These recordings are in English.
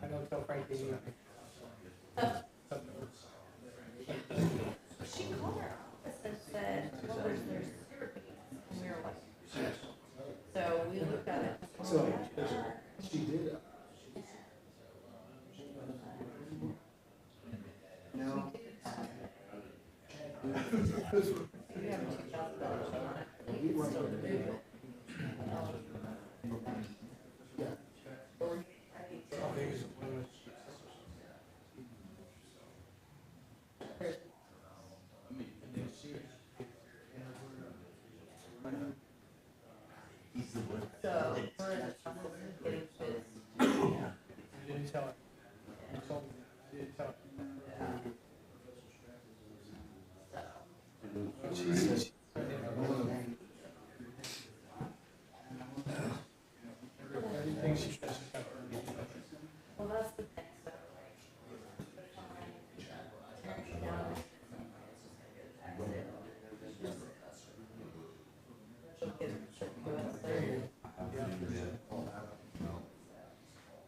I don't tell Frank the She called our office and said, well, there's sewer payments, and we were like, so we looked at it. So she did. No. We have $2,000 on it. We can still do it. So we're in the process of getting bids. You didn't tell her. You told me. You didn't tell her. She's everything she does. Well, that's the thing, so. Tearing it down. She'll get it.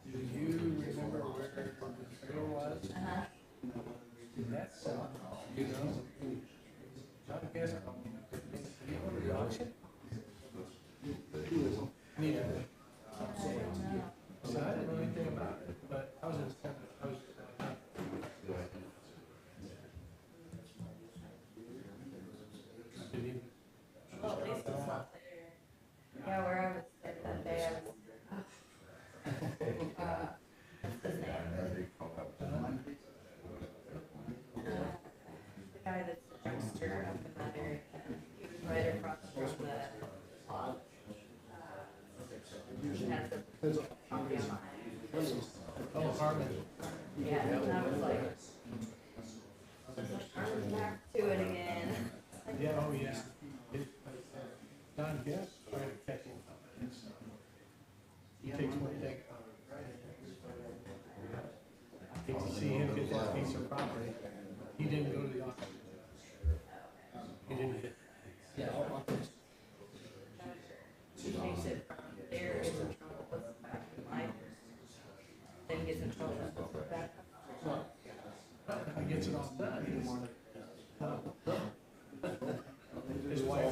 Do you remember where the trailer was? Uh-huh. That's, you know, John Guess, you go to the auction? Need a, so I didn't know anything about it, but I was in, I was, did he? Well, at least it's not there. Yeah, where I was at that day, I was. What's his name? The guy that's the drugstore up in that area. He was right across from the plot. He had the coffee on behind. Oh, Harmon. Yeah, and I was like, I'm back to it again. Yeah, oh, yeah. John Guess, trying to catch him. He takes what he takes. Hate to see him get that piece of property. He didn't go to the auction. He didn't get. He takes it from there, gets in trouble, puts it back in life. Then gets in trouble, puts it back. He gets it all done. His wife,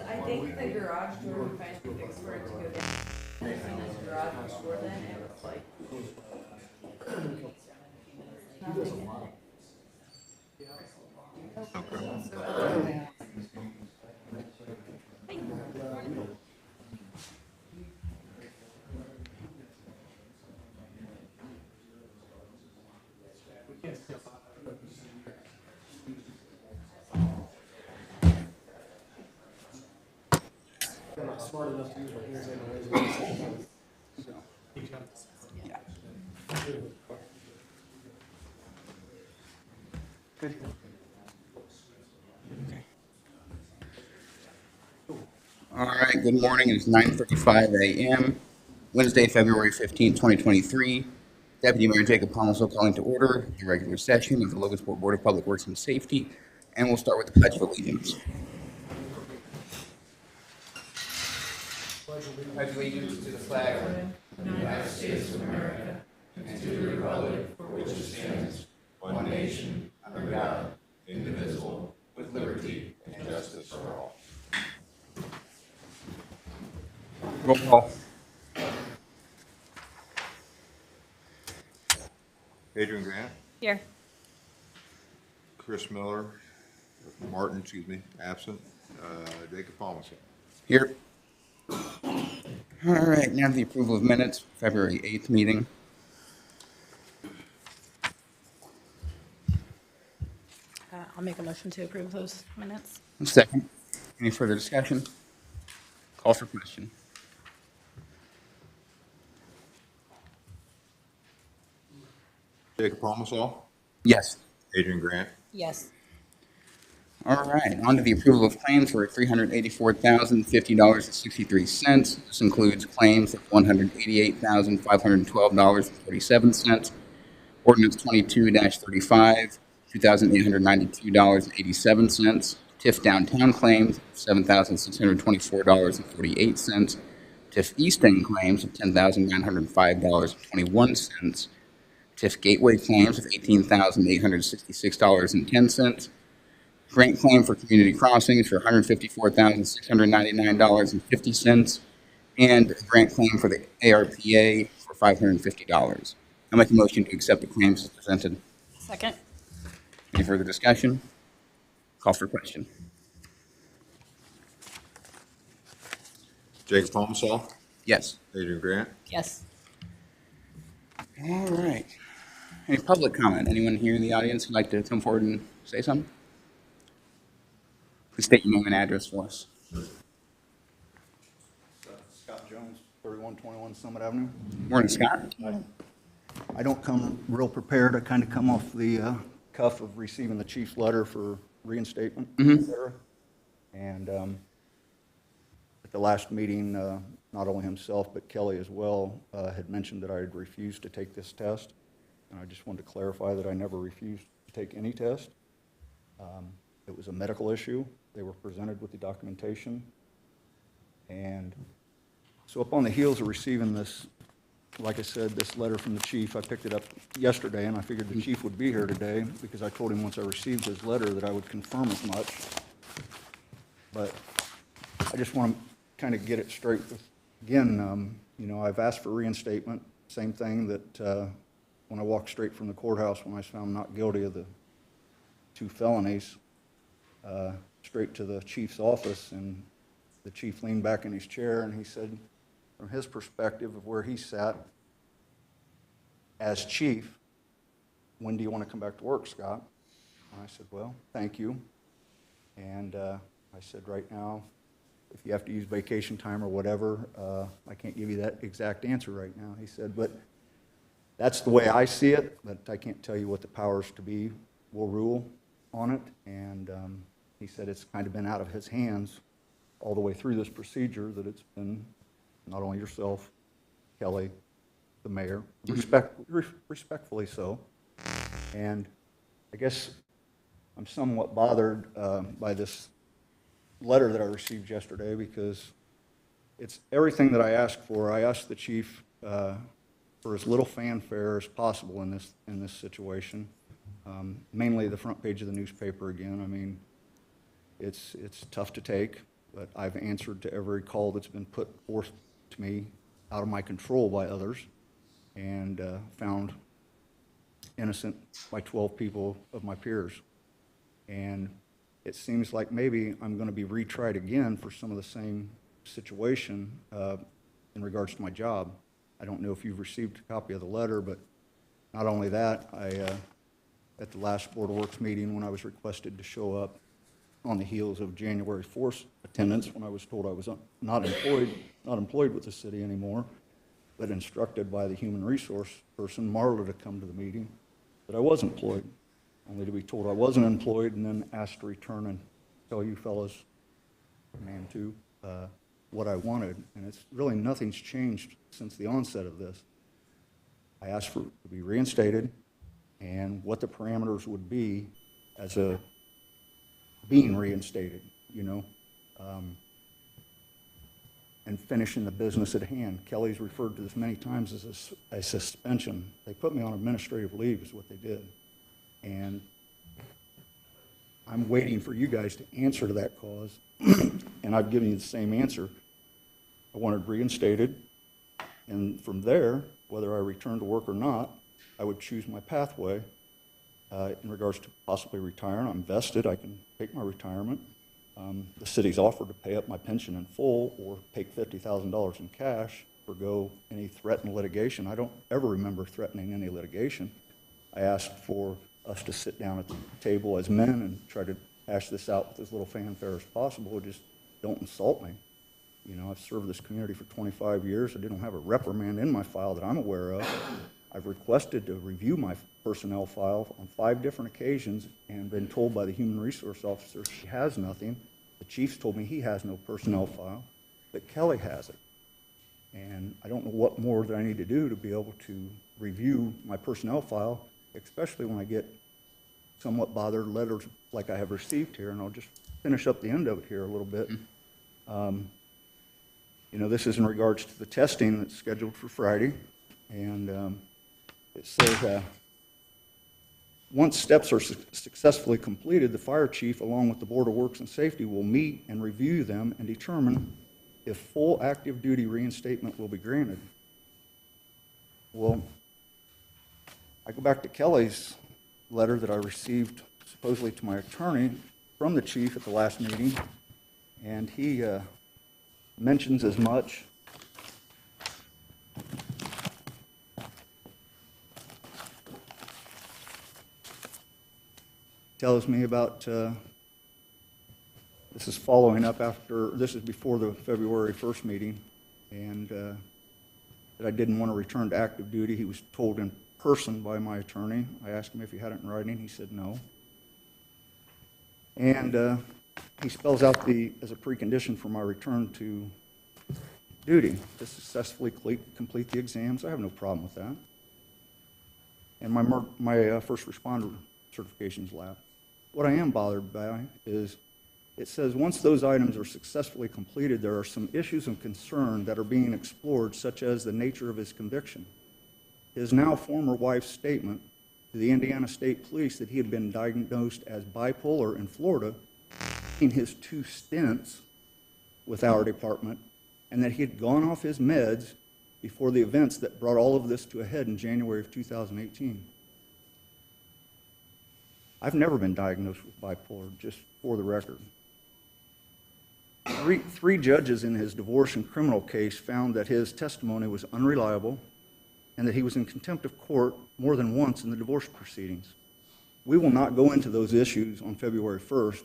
I think the garage door, we finally fixed for it to go down. I've seen this garage door then, it was like. Nothing in it. we can't still. They're not smart enough to use my hands anyways. He's got. All right, good morning. It's 9:35 a.m., Wednesday, February 15th, 2023. Deputy Mayor Jacob Palmaso calling to order the regular session of the Logansport Board of Public Works and Safety, and we'll start with the Pledge of Allegiance. Pledge allegiance to the flag of the United States of America and to the republic for which it stands, one nation, under God, indivisible, with liberty and justice for all. Roll call. Adrian Grant, Here. Chris Miller, Martin, absent, Jacob Palmason. Here. All right, now the approval of minutes, February 8th meeting. I'll make a motion to approve those minutes. Second. Any further discussion? Call for question. Jacob Palmsall, Yes. Adrian Grant, Yes. All right, on to the approval of claims for $384,050.63. This includes claims of $188,512.47. Ordinance 22-35, $2,892.87. TIF downtown claims, $7,624.48. TIF East End claims of $10,905.21. TIF Gateway claims of $18,866.10. Grant claim for community crossings for $154,699.50. And a grant claim for the ARPA for $550. I'll make a motion to accept the claims as presented. Second? Any further discussion? Call for question. Jacob Palmsall, Yes. Adrian Grant. Yes. All right. Any public comment? Anyone here in the audience who'd like to come forward and say something? Please state your name and address for us. Scott Jones, 3121 Summit Avenue. Morning, Scott. I don't come real prepared. I kind of come off the cuff of receiving the chief's letter for reinstatement, et cetera. And at the last meeting, not only himself, but Kelly as well, had mentioned that I had refused to take this test. And I just wanted to clarify that I never refused to take any test. It was a medical issue. They were presented with the documentation. And so upon the heels of receiving this, like I said, this letter from the chief, I picked it up yesterday, and I figured the chief would be here today because I told him once I received his letter that I would confirm as much. But I just want to kind of get it straight. Again, you know, I've asked for reinstatement, same thing that when I walked straight from the courthouse when I was found not guilty of the 2 felonies, straight to the chief's office, and the chief leaned back in his chair and he said, from his perspective of where he sat as chief, when do you want to come back to work, Scott? And I said, well, thank you. And I said, right now, if you have to use vacation time or whatever, I can't give you that exact answer right now. He said, but that's the way I see it, but I can't tell you what the powers to be will rule on it. And he said it's kind of been out of his hands all the way through this procedure, that it's been not only yourself, Kelly, the mayor, respectfully so. And I guess I'm somewhat bothered by this letter that I received yesterday, because it's everything that I asked for. I asked the chief for as little fanfare as possible in this situation. Mainly the front page of the newspaper again. I mean, it's tough to take, but I've answered to every call that's been put forth to me out of my control by others, and found innocent by 12 people of my peers. And it seems like maybe I'm going to be retried again for some of the same situation in regards to my job. I don't know if you've received a copy of the letter, but not only that, at the last Board of Works meeting, when I was requested to show up on the heels of January 4th attendance, when I was told I was not employed with the city anymore, but instructed by the human resource person, Marla, to come to the meeting, that I was employed, only to be told I wasn't employed, and then asked to return and tell you fellas, man too, what I wanted. And it's really, nothing's changed since the onset of this. I asked for to be reinstated and what the parameters would be as a being reinstated, you know, and finishing the business at hand. Kelly's referred to this many times as a suspension. They put me on administrative leave is what they did. And I'm waiting for you guys to answer to that cause, and I've given you the same answer. I wanted reinstated, and from there, whether I return to work or not, I would choose my pathway in regards to possibly retiring. I'm vested. I can take my retirement. The city's offered to pay up my pension in full or take $50,000 in cash, forgo any threatened litigation. I don't ever remember threatening any litigation. I asked for us to sit down at the table as men and try to hash this out with as little fanfare as possible. Just don't insult me. You know, I've served this community for 25 years. I didn't have a reprimand in my file that I'm aware of. I've requested to review my personnel file on 5 different occasions and been told by the human resource officer she has nothing. The chief's told me he has no personnel file, but Kelly has it. And I don't know what more that I need to do to be able to review my personnel file, especially when I get somewhat bothered letters like I have received here, and I'll just finish up the end of it here a little bit. You know, this is in regards to the testing that's scheduled for Friday, and it says, once steps are successfully completed, the fire chief, along with the Board of Works and Safety, will meet and review them and determine if full active duty reinstatement will be granted. Well, I go back to Kelly's letter that I received supposedly to my attorney from the chief at the last meeting, and he mentions as much. Tells me about, this is following up after, this is before the February 1st meeting, and that I didn't want to return to active duty. He was told in person by my attorney. I asked him if he had it in writing. He said no. And he spells out as a precondition for my return to duty to successfully complete the exams. I have no problem with that. And my first responder certification's lapsed. What I am bothered by is it says once those items are successfully completed, there are some issues of concern that are being explored, such as the nature of his conviction. His now former wife's statement to the Indiana State Police that he had been diagnosed as bipolar in Florida in his 2 stints with our department, and that he had gone off his meds before the events that brought all of this to a head in January of 2018. I've never been diagnosed with bipolar, just for the record. Three judges in his divorce and criminal case found that his testimony was unreliable and that he was in contempt of court more than once in the divorce proceedings. We will not go into those issues on February 1st,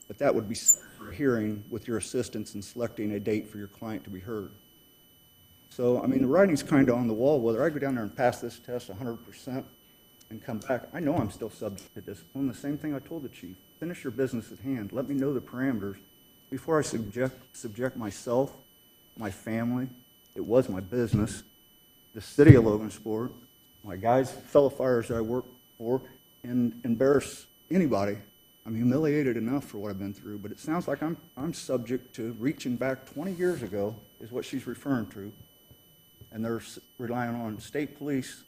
but that would be for a hearing with your assistance in selecting a date for your client to be heard. So, I mean, the writing's kind of on the wall. Whether I go down there and pass this test 100% and come back, I know I'm still subject to discipline. The same thing I told the chief. Finish your business at hand. Let me know the parameters before I subject myself, my family, it was my business, the city of Logansport, my guys, fellow fires that I work for, and embarrass anybody. I'm humiliated enough for what I've been through, but it sounds like I'm subject to reaching back 20 years ago, is what she's referring to, and they're relying on state police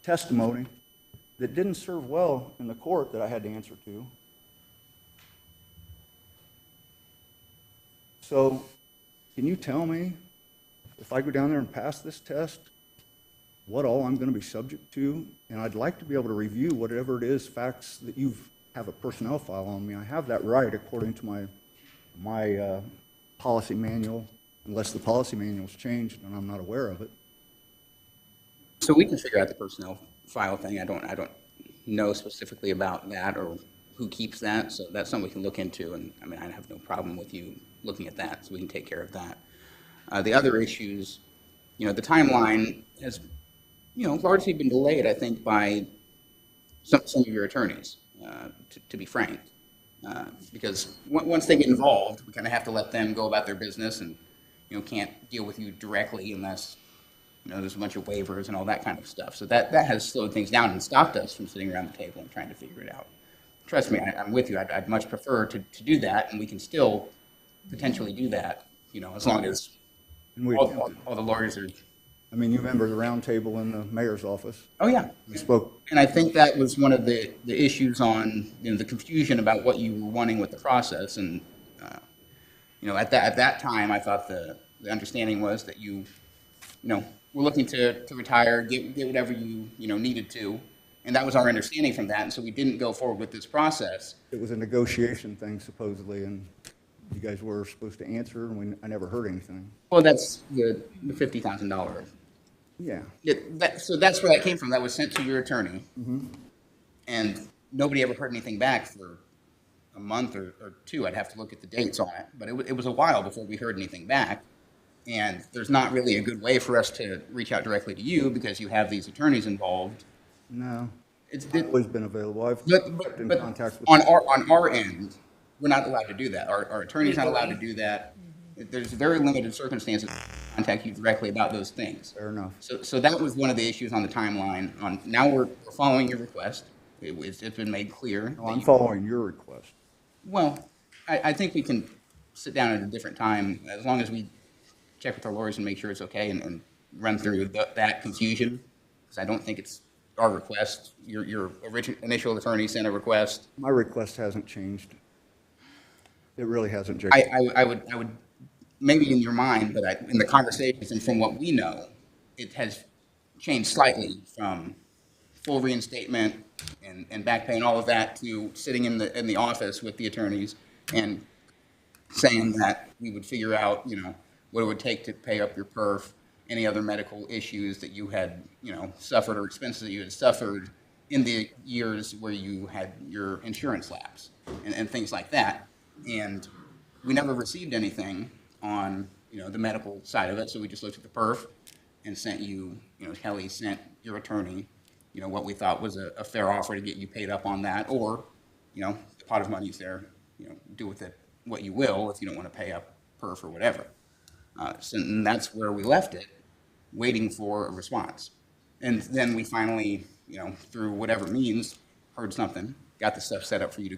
testimony that didn't serve well in the court that I had to answer to. So, can you tell me, if I go down there and pass this test, what all I'm going to be subject to? And I'd like to be able to review whatever it is, facts that you have a personnel file on me. I have that right according to my policy manual, unless the policy manual's changed and I'm not aware of it. So we can figure out the personnel file thing. I don't know specifically about that or who keeps that, so that's something we can look into, and I mean, I have no problem with you looking at that, so we can take care of that. The other issues, you know, the timeline has, you know, largely been delayed, I think, by some of your attorneys, to be frank, because once they get involved, we kind of have to let them go about their business and, you know, can't deal with you directly unless, you know, there's a bunch of waivers and all that kind of stuff. So that has slowed things down and stopped us from sitting around the table and trying to figure it out. Trust me, I'm with you. I'd much prefer to do that, and we can still potentially do that, you know, as long as all the lawyers are. I mean, you remember the round table in the mayor's office? Oh, yeah. We spoke. And I think that was one of the issues on, you know, the confusion about what you were wanting with the process. And, you know, at that time, I thought the understanding was that you know, were looking to retire, get whatever you needed to. And that was our understanding from that. And so we didn't go forward with this process. It was a negotiation thing, supposedly, and you guys were supposed to answer, and I never heard anything. Well, that's the $50,000. Yeah. So that's where that came from. That was sent to your attorney. Mm-hmm. And nobody ever heard anything back for a month or two. I'd have to look at the dates on it. But it was a while before we heard anything back. And there's not really a good way for us to reach out directly to you because you have these attorneys involved. No, It's, I've always been available. I've but, kept in but contact with. on our end, we're not allowed to do that. Our attorney's not allowed to do that. There's very limited circumstances to contact you directly about those things. Fair enough. So that was one of the issues on the timeline. Now we're following your request. It's been made clear. No, that I'm you- following your request. Well, I think we can sit down at a different time, as long as we check with our lawyers and make sure it's okay and run through that confusion, because I don't think it's our request. Your initial attorney sent a request. My request hasn't changed. It really hasn't, Jake. I would, maybe in your mind, but in the conversations and from what we know, it has changed slightly from full reinstatement and back pay and all of that to sitting in the office with the attorneys and saying that we would figure out, what it would take to pay up your perf, any other medical issues that you had, suffered or expenses that you had suffered in the years where you had your insurance lapse and things like that. And we never received anything on, the medical side of it, so we just looked at the perf and sent you, Kelly sent your attorney, what we thought was a fair offer to get you paid up on that, or, the pot of money's there, do with it what you will if you don't want to pay up perf or whatever. And that's where we left it, waiting for a response. And then we finally, through whatever means, heard something, got the stuff set up for you to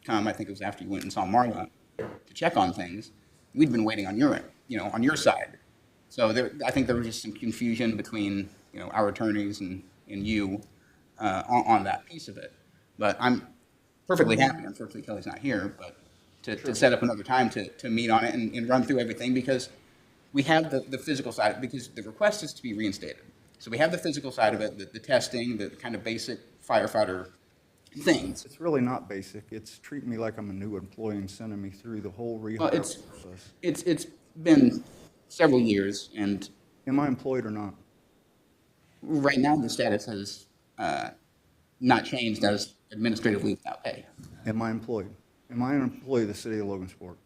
come. I think it was after you went and saw Marla to check on things. We'd been waiting on on your side. So I think there was just some confusion between, our attorneys and you on that piece of it. But I'm perfectly happy. Unfortunately, Kelly's not here, but to set up another time to meet on it and run through everything, because we have the physical side, because the request is to be reinstated. So we have the physical side of it, the testing, the kind of basic firefighter things. It's really not basic. It's treating me like I'm a new employee and sending me through the whole rehire Well, it's- process. It's been several years, and Am I employed or not? right now the status has not changed as administrative leave without pay. Am I employed? Am I an employee of the city of Logansport?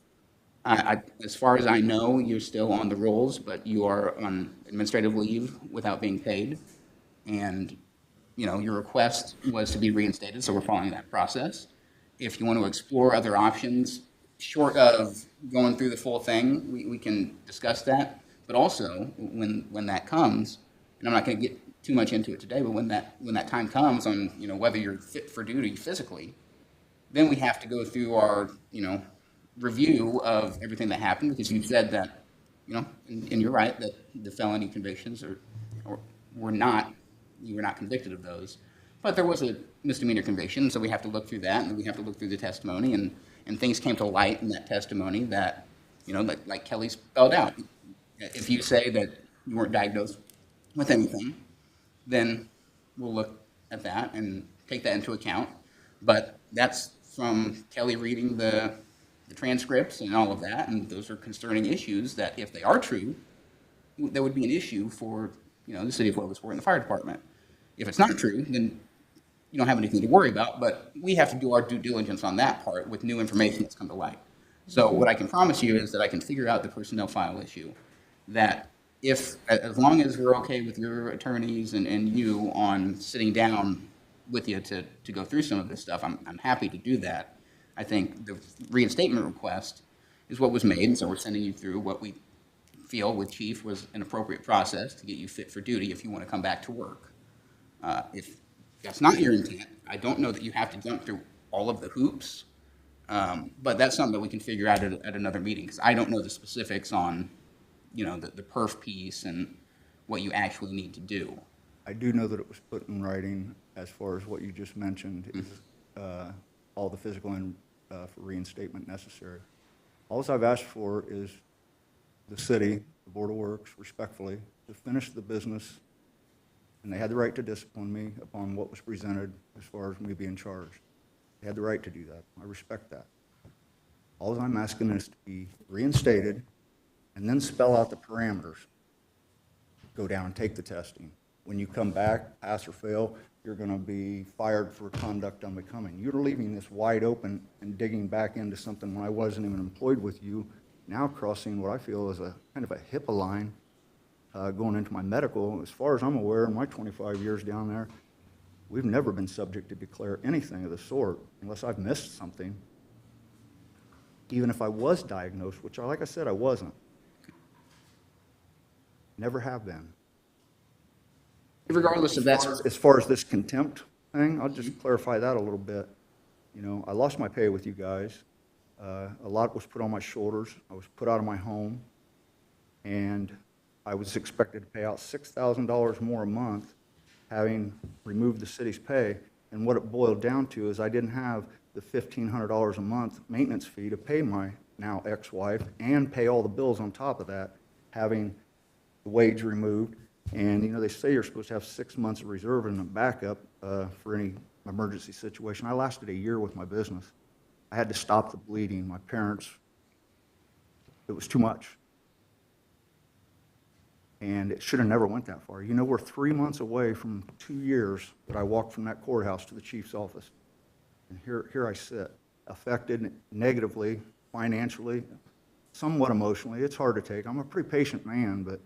As far as I know, you're still on the rolls, but you are on administrative leave without being paid. And, your request was to be reinstated, so we're following that process. If you want to explore other options, short of going through the full thing, we can discuss that. But also, when that comes, and I'm not going to get too much into it today, but when that time comes on, whether you're fit for duty physically, then we have to go through our, review of everything that happened, because you said that, and you're right, that the felony convictions were not, you were not convicted of those. But there was a misdemeanor conviction, so we have to look through that, and then we have to look through the testimony, and things came to light in that testimony that, like Kelly spelled out. If you say that you weren't diagnosed with anything, then we'll look at that and take that into account. But that's from Kelly reading the transcripts and all of that, and those are concerning issues that, if they are true, there would be an issue for, the city of Logansport and the fire department. If it's not true, then you don't have anything to worry about, but we have to do our due diligence on that part with new information that's come to light. So what I can promise you is that I can figure out the personnel file issue, that as long as we're okay with your attorneys and you on sitting down with you to go through some of this stuff, I'm happy to do that. I think the reinstatement request is what was made, and so we're sending you through what we feel with Chief was an appropriate process to get you fit for duty if you want to come back to work. If that's not your intent, I don't know that you have to jump through all of the hoops, but that's something that we can figure out at another meeting, because I don't know the specifics on, the perf piece and what you actually need to do. I do know that it was put in writing as far as what you just mentioned, is all the physical and for reinstatement necessary. All I've asked for is the city, the Board of Works, respectfully, to finish the business, and they had the right to discipline me upon what was presented as far as me being charged. They had the right to do that. I respect that. All I'm asking is to be reinstated and then spell out the parameters. Go down and take the testing. When you come back, pass or fail, you're going to be fired for conduct unbecoming. You're leaving this wide open and digging back into something when I wasn't even employed with you now crossing what I feel is a kind of a HIPAA line, going into my medical. As far as I'm aware, in my 25 years down there, we've never been subject to declare anything of the sort unless I've missed something. Even if I was diagnosed, which, like I said, I wasn't. Never have been. Regardless of that, As far as this contempt thing, I'll just clarify that a little bit. You know, I lost my pay with you guys. A lot was put on my shoulders. I was put out of my home, and I was expected to pay out $6,000 more a month, having removed the city's pay. And what it boiled down to is I didn't have the $1,500 a month maintenance fee to pay my now ex-wife and pay all the bills on top of that, having the wage removed. And, you know, they say you're supposed to have 6 months of reserve and a backup for any emergency situation. I lasted a year with my business. I had to stop the bleeding. My parents, it was too much. And it should have never went that far. You know, we're 3 months away from 2 years that I walked from that courthouse to the chief's office. And here I sit, affected negatively, financially, somewhat emotionally. It's hard to take. I'm a pretty patient man, but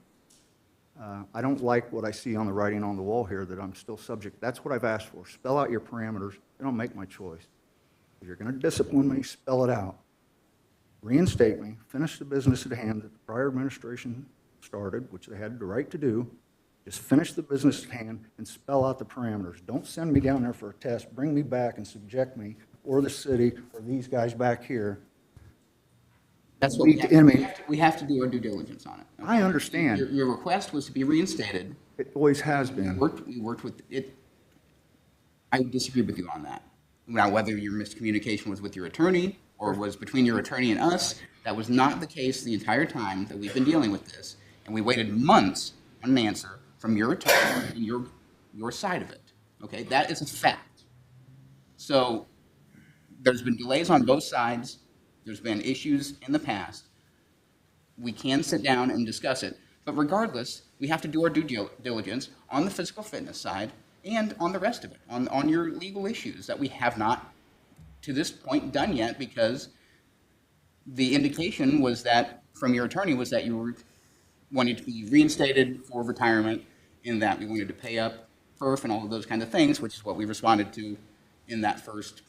I don't like what I see on the writing on the wall here, that I'm still subject. That's what I've asked for. Spell out your parameters, and I'll make my choice. If you're going to discipline me, spell it out. Reinstate me, finish the business at hand that the prior administration started, which they had the right to do. Just finish the business at hand and spell out the parameters. Don't send me down there for a test. Bring me back and subject me, or the city, or these guys back here. that's what we have to do our due diligence on it. Okay? I understand. Your request was to be reinstated. It always has been. We worked with it. I disagree with you on that. Now, whether your miscommunication was with your attorney or was between your attorney and us, that was not the case the entire time that we've been dealing with this. And we waited months on an answer from your attorney and your side of it. Okay, that is a fact. So there's been delays on both sides. There's been issues in the past. We can sit down and discuss it. But regardless, we have to do our due diligence on the physical fitness side and on the rest of it, on your legal issues that we have not, to this point, done yet, because the indication was that, from your attorney, was that you were wanting to be reinstated for retirement, and that we wanted to pay up PERF and all of those kind of things, which is what we responded to in that first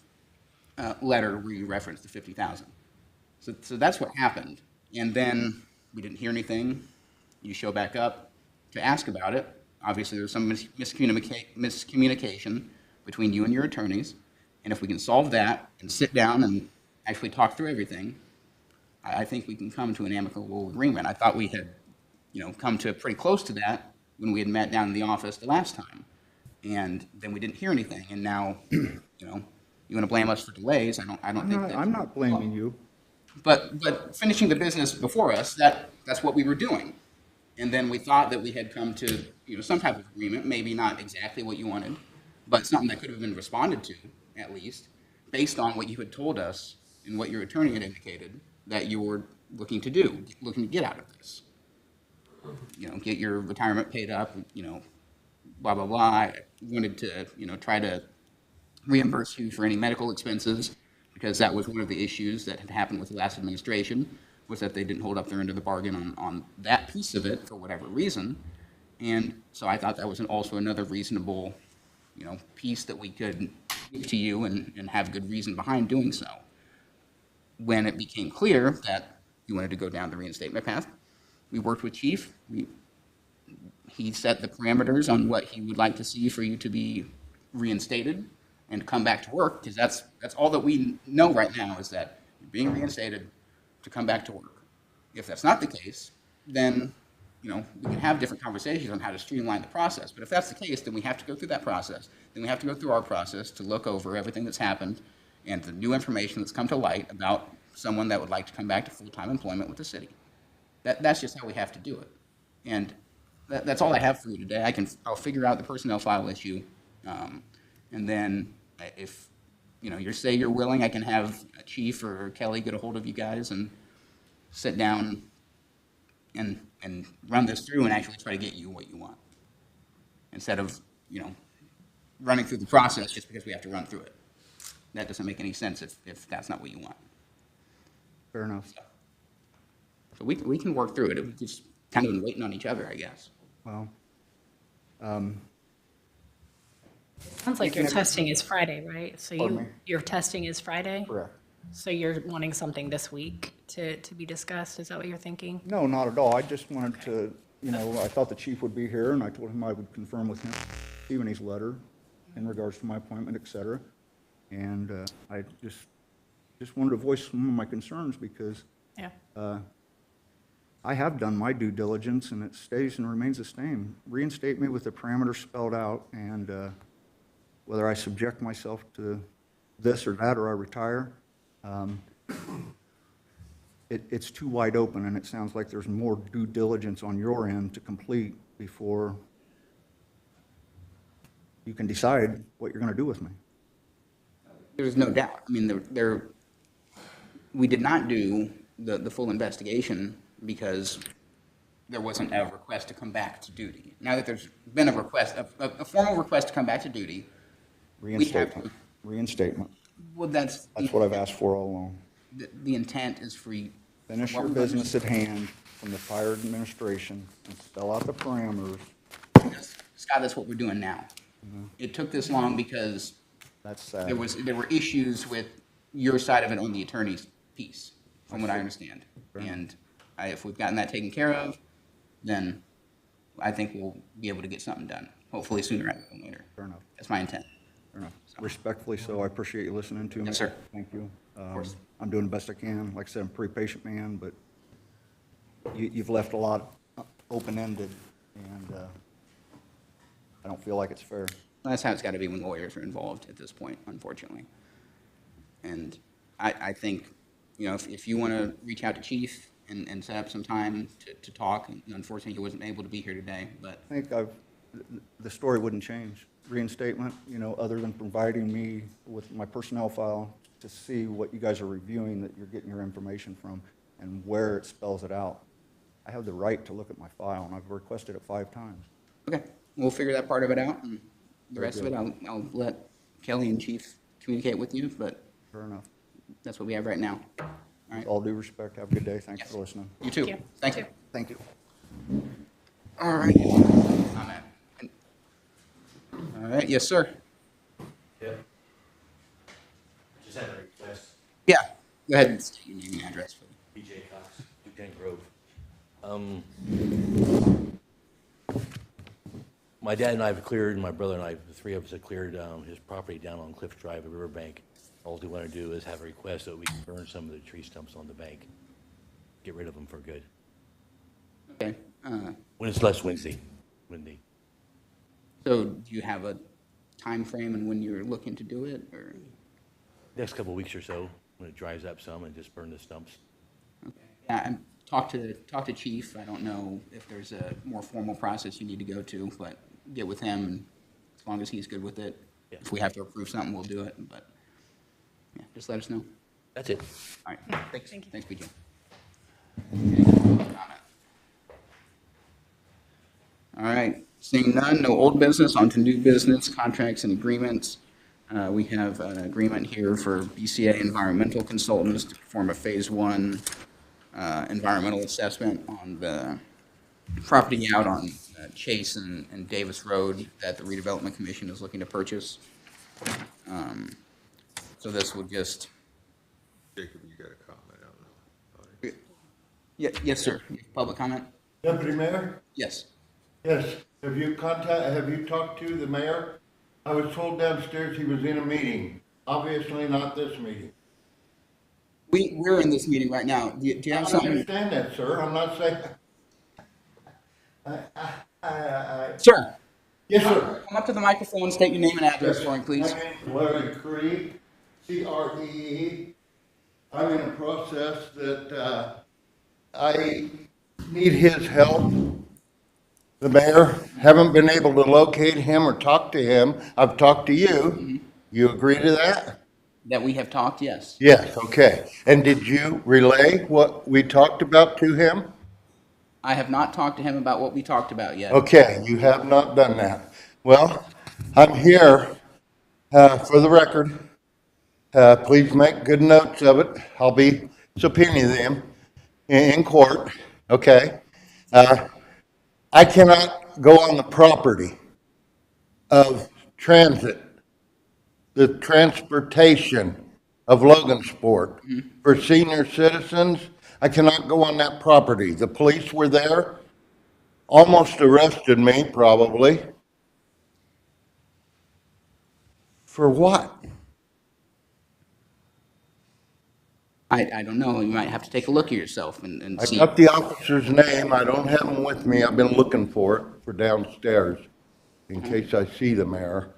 letter where you referenced the $50,000. So that's what happened. And then we didn't hear anything. You show back up to ask about it. Obviously, there's some miscommunication between you and your attorneys. And if we can solve that and sit down and actually talk through everything, I think we can come to an amicable agreement. I thought we had, come to pretty close to that when we had met down in the office the last time. And then we didn't hear anything. And now, you want to blame us for delays. I don't think that. I'm not blaming you. But finishing the business before us, that's what we were doing. And then we thought that we had come to, some type of agreement, maybe not exactly what you wanted, but something that could have been responded to, at least, based on what you had told us and what your attorney had indicated that you were looking to do, looking to get out of this. Get your retirement paid up, blah, blah, blah. I wanted to, try to reimburse you for any medical expenses, because that was one of the issues that had happened with the last administration, was that they didn't hold up their end of the bargain on that piece of it for whatever reason. And so I thought that was also another reasonable, piece that we could give to you and have good reason behind doing so. When it became clear that you wanted to go down the reinstatement path, we worked with Chief. He set the parameters on what he would like to see for you to be reinstated and come back to work, because that's all that we know right now, is that you're being reinstated to come back to work. If that's not the case, then we can have different conversations on how to streamline the process. But if that's the case, then we have to go through that process. Then we have to go through our process to look over everything that's happened and the new information that's come to light about someone that would like to come back to full-time employment with the city. That's just how we have to do it. And that's all I have for you today. I'll figure out the personnel file issue, and then if you're willing, I can have a Chief or Kelly get a hold of you guys and sit down and run this through and actually try to get you what you want, instead of running through the process just because we have to run through it. That doesn't make any sense if that's not what you want. Fair enough. So we can work through it. We've just kind of been waiting on each other, I guess. Well, Sounds like your testing is Friday, right? So Pardon me? your testing is Friday? correct. So you're wanting something this week to be discussed? Is that what you're thinking? No, not at all. I just wanted to, I thought the chief would be here, and I told him I would confirm with him Stephenie's letter in regards to my appointment, et cetera. And I just wanted to voice some of my concerns because Yeah. I have done my due diligence, and it stays and remains the same. Reinstate me with the parameters spelled out, and whether I subject myself to this or that, or I retire, it's too wide open, and it sounds like there's more due diligence on your end to complete before you can decide what you're going to do with me. There's no doubt. I mean, we did not do the full investigation because there wasn't a request to come back to duty. Now that there's been a request, a formal request to come back to duty, we have Reinstatement. to. Reinstatement. Well, that's What I've asked for all along. the intent is for you. Finish your business at hand from the fire administration and spell out the parameters. Scott, that's what we're doing now. It took this long because That's sad. there were issues with your side of it on the attorney's piece, from what I understand. And if we've gotten that taken care of, then I think we'll be able to get something done, hopefully sooner rather than later. Fair enough. That's my intent. Fair enough. Respectfully so, I appreciate you listening to me. Yes, sir. Thank you. course. I'm doing the best I can. Like I said, I'm a pretty patient man, but you've left a lot open-ended, and I don't feel like it's fair. That's how it's got to be when lawyers are involved at this point, unfortunately. And I think, if you want to reach out to Chief and set up some time to talk, and unfortunately, he wasn't able to be here today, but I think the story wouldn't change. Reinstatement, other than providing me with my personnel file to see what you guys are reviewing, that you're getting your information from, and where it spells it out. I have the right to look at my file, and I've requested it 5 times. okay, we'll figure that part of it out, and the Very rest of it, good. I'll let Kelly and Chief communicate with you, but Fair enough. that's what we have right now. All right, With all due respect, have a good day. Thanks Yes. for listening. you too. Thank you. Thank you. Thank you. All right. Comment. All right, yes, sir. Yep. Just had a request, Yeah, go ahead and state your name and address for me. BJ Cox, Duquesne Grove. My dad and I have cleared, my brother and I, the 3 of us have cleared his property down on Cliff Drive at Riverbank. All we want to do is have a request that we can burn some of the tree stumps on the bank, get rid of them for good. Okay, When it's less windy. so do you have a time frame and when you're looking to do it, or? Next couple of weeks or so, when it dries up some, and just burn the stumps. Yeah, and talk to Chief. I don't know if there's a more formal process you need to go to, but get with him, and as long as he's good with it. Yeah. If we have to approve something, we'll do it, but, yeah, just let us know. That's it. All right, thanks, Thank you. thanks, BJ. Any comment? All right, seeing none, no old business, on to new business, contracts and agreements. We have an agreement here for BCA Environmental Consultants to perform a Phase 1 environmental assessment on the property out on Chase and Davis Road that the redevelopment commission is looking to purchase. So this would just, Jacob, you got a comment on that? yes, sir. Public comment? Deputy Mayor? Yes. Yes. Have you talked to the mayor? I was told downstairs he was in a meeting. Obviously not this meeting. We're in this meeting right now. Do you have I something? understand that, sir. I'm not saying. Sir, Yes, sir. come up to the microphone, state your name and address for me, please. My name's Larry Cree, C-R-E-E. I'm in a process that I need his help. The mayor, haven't been able to locate him or talk to him. I've talked to you. You agree to that? That we have talked, yes. Yes, okay. And did you relay what we talked about to him? I have not talked to him about what we talked about yet. Okay, you have not done that. Well, I'm here for the record. Please make good notes of it. I'll be subpoenaing them. in court, okay? I cannot go on the property of transit, the transportation of Logansport for senior citizens. I cannot go on that property. The police were there, almost arrested me probably. For what? I don't know, you might have to take a look at yourself and I see. got the officer's name. I don't have him with me. I've been looking for it for downstairs in case I see the mayor.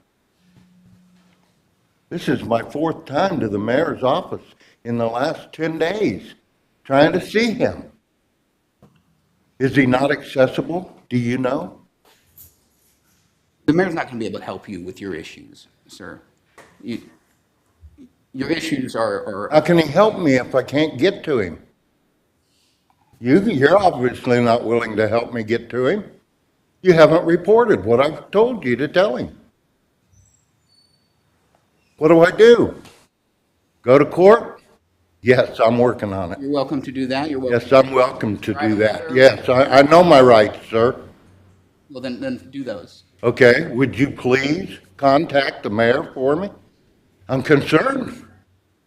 This is my fourth time to the mayor's office in the last 10 days, trying to see him. Is he not accessible? Do you know? The mayor's not going to be able to help you with your issues, sir. Your issues are How can he help me if I can't get to him? You're obviously not willing to help me get to him. You haven't reported what I've told you to tell him. What do I do? Go to court? Yes, I'm working on it. You're welcome to do that. You're welcome. Yes, I'm welcome to do that. Yes, I know my rights, sir. Well, then do those. Okay, would you please contact the mayor for me? I'm concerned.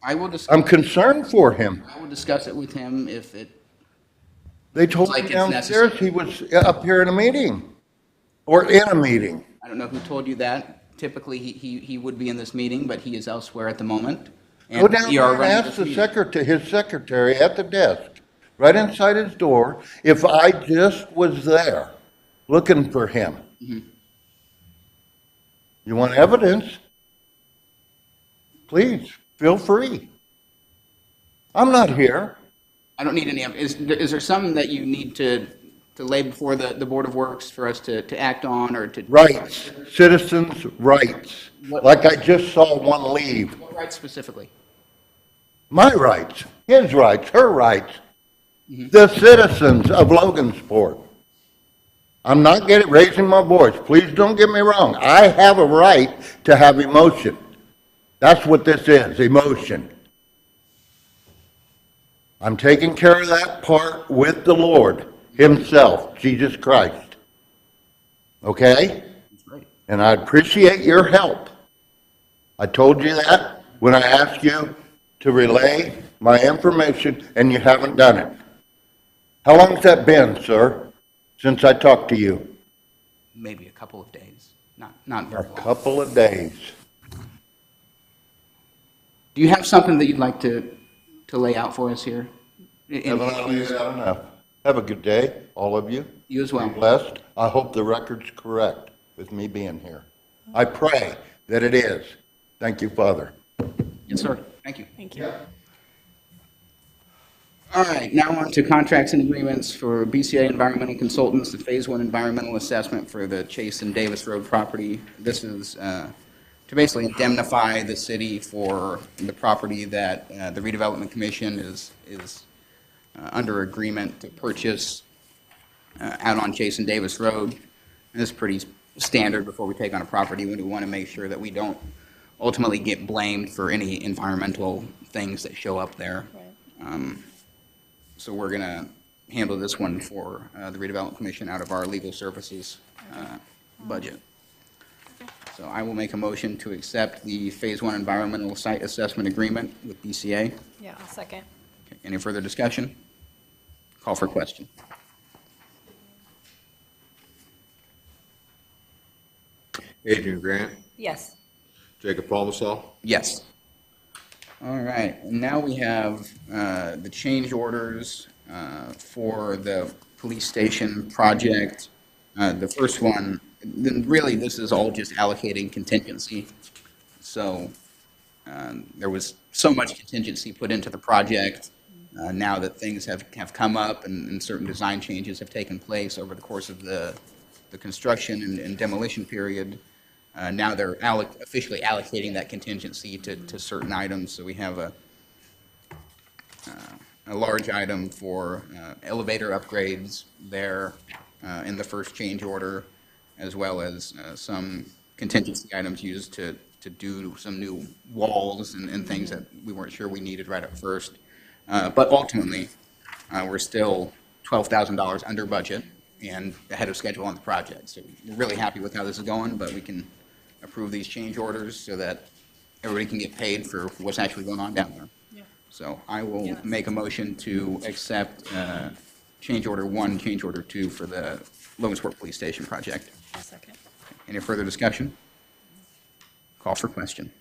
I'm concerned for him. I will discuss it with him if it, They told Like me it's downstairs he was up here in a meeting, or in a meeting. I don't know who told you that. Typically, he would be in this meeting, but he is elsewhere at the moment. Go And down we there are and running ask this the meeting. his secretary at the desk, right inside his door, if I just was there looking for him. You want evidence? Please, feel free. I'm not here. I don't need any, is there something that you need to lay before the Board of Works for us to act on or to? Rights, citizens' rights. What- Like I just saw one leave. What rights specifically? My rights, his rights, her rights, the citizens of Logansport. I'm not raising my voice. Please don't get me wrong. I have a right to have emotion. That's what this is, emotion. I'm taking care of that part with the Lord himself, Jesus Christ. Okay? Right. And I appreciate your help. I told you that when I asked you to relay my information, and you haven't done it. How long has that been, sir, since I talked to you? Maybe a couple of days, not very A long. couple of days. Do you have something that you'd like to lay out for us here? Haven't I laid out enough? Have a good day, all of you. You as well. Be blessed. I hope the record's correct with me being here. I pray that it is. Thank you, Father. Yes, sir. Thank you. Thank you. All right, now on to contracts and agreements for BCA Environmental Consultants, the Phase 1 environmental assessment for the Chase and Davis Road property. This is to basically indemnify the city for the property that the redevelopment commission is under agreement to purchase out on Chase and Davis Road. And this is pretty standard before we take on a property when we want to make sure that we don't ultimately get blamed for any environmental things that show up there. So we're going to handle this one for the redevelopment commission out of our legal services budget. So I will make a motion to accept the Phase 1 environmental site assessment agreement with BCA. Yeah, I'll second. Okay, any further discussion? Call for question. Adrian Grant, Yes. Jacob Palmsall, Yes. All right, and now we have the change orders for the police station project. The first one, then really this is all just allocating contingency. So there was so much contingency put into the project. Now that things have come up and certain design changes have taken place over the course of the construction and demolition period, now they're officially allocating that contingency to certain items. So we have a large item for elevator upgrades there in the first change order, as well as some contingency items used to do some new walls and things that we weren't sure we needed right at first. But ultimately, We're still $12,000 under budget and ahead of schedule on the project. So we're really happy with how this is going, but we can approve these change orders so that everybody can get paid for what's actually going on down there. Yeah. So I will Yeah. make a motion to accept change order 1, change order 2 for the Logansport Police Station project. I'll second. Any further discussion? Call for question.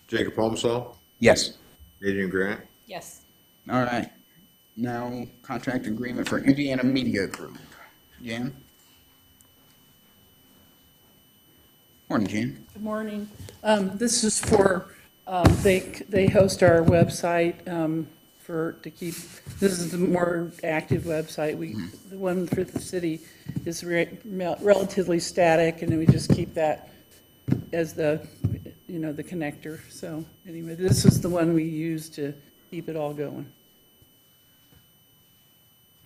Jacob Holmesall, Yes. Adrian Grant, Yes. All right. Now, contract agreement for Indiana Media Group. Jan? Morning, Jan. Good morning. This is for, they host our website to keep, this is the more active website. The one for the city is relatively static, and then we just keep that as the connector. So anyway, this is the one we use to keep it all going.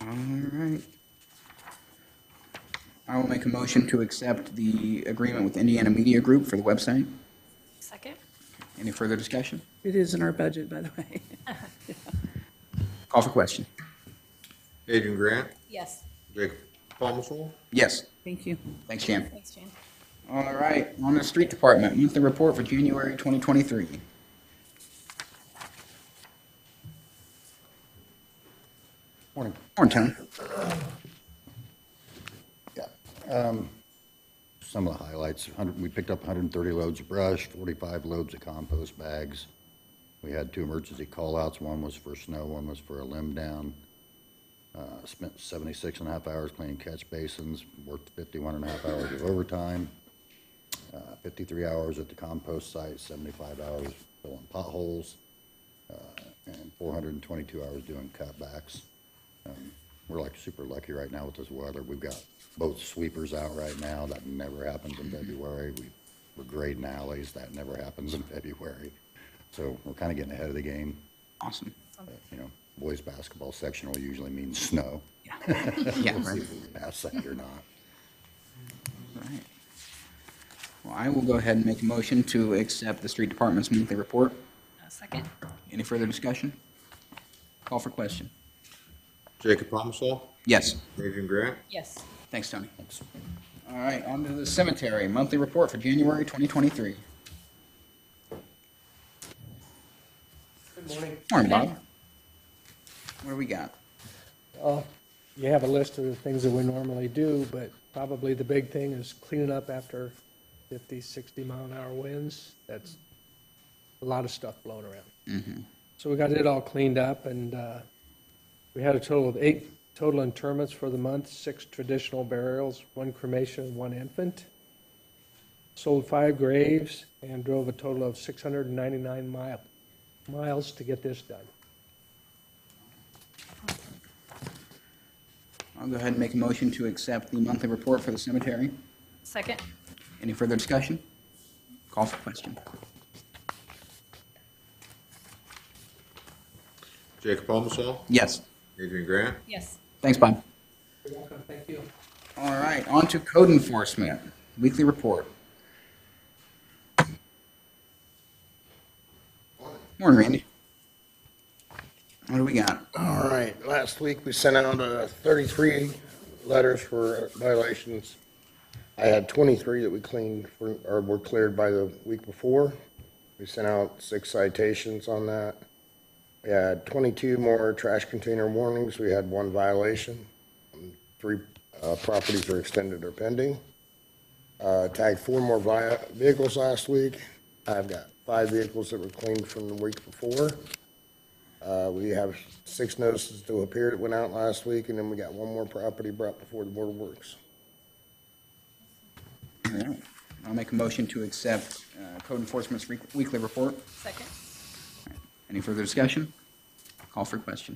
All right. I will make a motion to accept the agreement with Indiana Media Group for the website. Second? Any further discussion? It is in our budget, by the way. Call for question. Adrian Grant, Yes. Jacob Holmesall, Yes. Thank you. Thanks, Jan. Thanks, Jan. All right, on the street department, monthly report for January 2023. Morning. Morning, Tony. Some of the highlights, we picked up 130 loads of brush, 45 loads of compost bags. We had 2 emergency call-outs. One was for snow, one was for a limb down. Spent 76 and a half hours cleaning catch basins, worked 51 and a half hours of overtime, 53 hours at the compost site, 75 hours filling potholes, and 422 hours doing cutbacks. We're like super lucky right now with this weather. We've got both sweepers out right now. That never happens in February. We're grading alleys. That never happens in February. So we're kind of getting ahead of the game. Awesome. Boys basketball sectional usually means snow. Yeah, right. If we pass that or not. All right. Well, I will go ahead and make a motion to accept the street department's monthly report. Second? Any further discussion? Call for question. Jacob Holmesall, Yes. Adrian Grant, Yes. Thanks, Tony. All right, on to the cemetery, monthly report for January 2023. Good morning. Morning, Bob. What do we got? You have a list of the things that we normally do, but probably the big thing is cleaning up after 50, 60 mile an hour winds. That's a lot of stuff blowing around. So we got it all cleaned up, and we had a total of 8 total interments for the month, 6 traditional burials, 1 cremation, and 1 infant. Sold 5 graves and drove a total of 699 miles to get this done. I'll go ahead and make a motion to accept the monthly report for the cemetery. Second? Any further discussion? Call for question. Jacob Holmesall, Yes. Adrian Grant, Yes. Thanks, Bob. You're welcome, thank you. All right, on to code enforcement, weekly report. Morning, Randy. What do we got? All right, last week we sent out 33 letters for violations. I had 23 that we cleaned or were cleared by the week before. We sent out 6 citations on that. We had 22 more trash container warnings. We had 1 violation. 3 properties are extended or pending. Tagged 4 more vehicles last week. I've got 5 vehicles that were cleaned from the week before. We have 6 notices to appear that went out last week, and then we got 1 more property brought before the Board of Works. All right. I'll make a motion to accept code enforcement's weekly report. Second? Any further discussion? Call for question.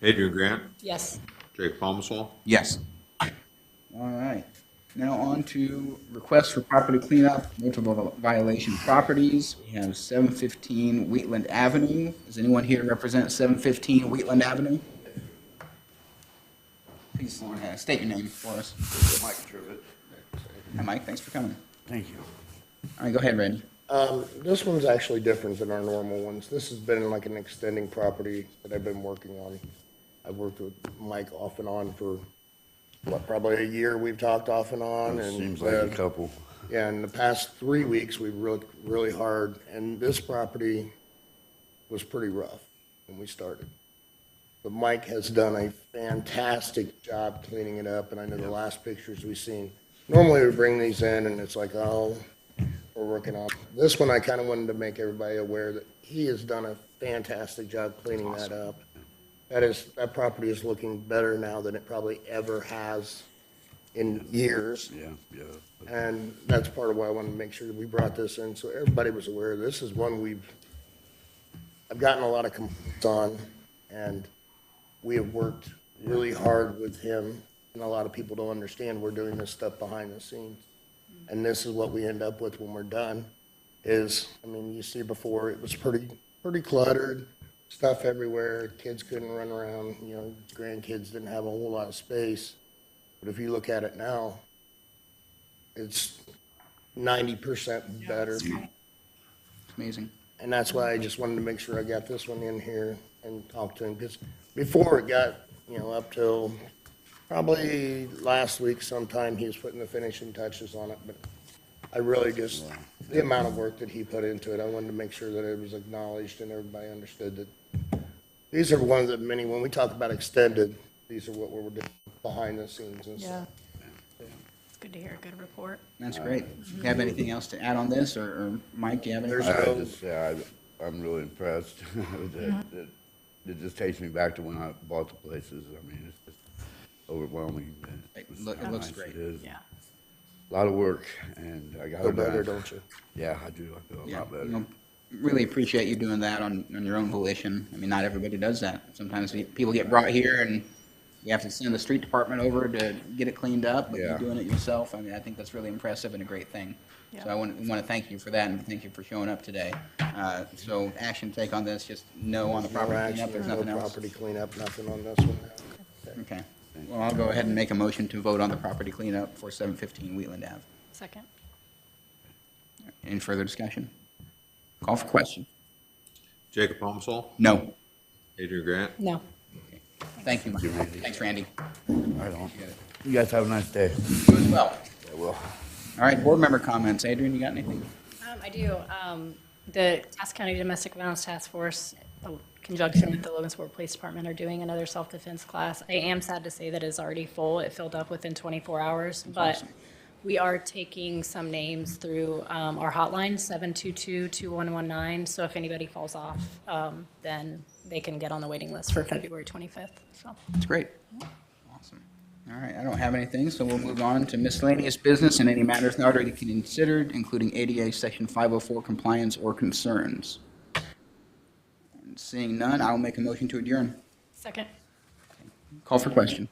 Adrian Grant, Yes. Jacob Holmesall, Yes. All right. Now on to requests for property cleanup, multiple violation properties. We have 715 Wheatland Avenue. Is anyone here to represent 715 Wheatland Avenue? Please state your name for us. Mike Trivet. Hi, Mike, thanks for coming. Thank you. All right, go ahead, Randy. This one's actually different than our normal ones. This has been like an extending property that I've been working on. I've worked with Mike off and on for, what, probably a year we've talked off and on. And Seems like a couple. Yeah, in the past 3 weeks, we've worked really hard, and this property was pretty rough when we started. But Mike has done a fantastic job cleaning it up, and I know the last pictures we've seen. Normally, we bring these in, and it's like, oh, we're working on. This one, I kind of wanted to make everybody aware that he has done a fantastic job cleaning that up. That property is looking better now than it probably ever has in years. Yeah. And that's part of why I wanted to make sure that we brought this in, so everybody was aware. This is one I've gotten a lot of complaints on, and we have worked really hard with him, and a lot of people don't understand we're doing this stuff behind the scenes. And this is what we end up with when we're done, you see before, it was pretty cluttered, stuff everywhere, kids couldn't run around, grandkids didn't have a whole lot of space. But if you look at it now, it's 90% better. It's amazing. And that's why I just wanted to make sure I got this one in here and talk to him, because before it got, up till probably last week sometime, he was putting the finishing touches on it, but I really just, the amount of work that he put into it, I wanted to make sure that it was acknowledged and everybody understood that these are one of the many, when we talk about extended, these are what we're doing behind the scenes and stuff. It's good to hear a good report. That's great. Do you have anything else to add on this, or Mike, do you have anything? I'm really impressed. It just takes me back to when I bought the places. It's just overwhelming. It looks great. It is. Yeah. A lot of work, and I got Feel it done. better, don't you? Yeah, I do. I feel a lot better. Really appreciate you doing that on your own volition. Not everybody does that. Sometimes people get brought here and you have to send the street department over to get it cleaned up, but you're doing it yourself. I think that's really impressive and a great thing. Yeah. So I want to thank you for that, and thank you for showing up today. So action take on this, just no on the property cleanup, there's nothing else? Property cleanup, nothing on this one. Okay. Well, I'll go ahead and make a motion to vote on the property cleanup for 715 Wheatland Ave. Second. Any further discussion? Call for question. Jacob Palmsall, No. Adrian Grant. No. Thank you, Mike. Thanks, Randy. I don't. You guys have a nice day. You as well. I will. All right, board member comments. Adrian, you got anything? I do. The Taos County Domestic Violence Task Force, in conjunction with the Logansport Police Department, are doing another self-defense class. I am sad to say that it's already full. It filled up within 24 hours, but awesome. We are taking some names through our hotline, 722-2119. So if anybody falls off, then they can get on the waiting list for February 25th. So That's great. Awesome. All right, I don't have anything, so we'll move on to miscellaneous business and any matters not already considered, including ADA Section 504 compliance or concerns. And seeing none, I'll make a motion to adjourn. second. Call for question.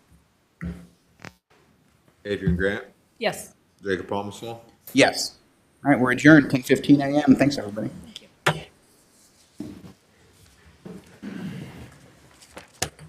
Adrian Grant, Yes. Jacob Palmsall. Yes. All right, we're adjourned, 10:15 a.m. Thanks, everybody.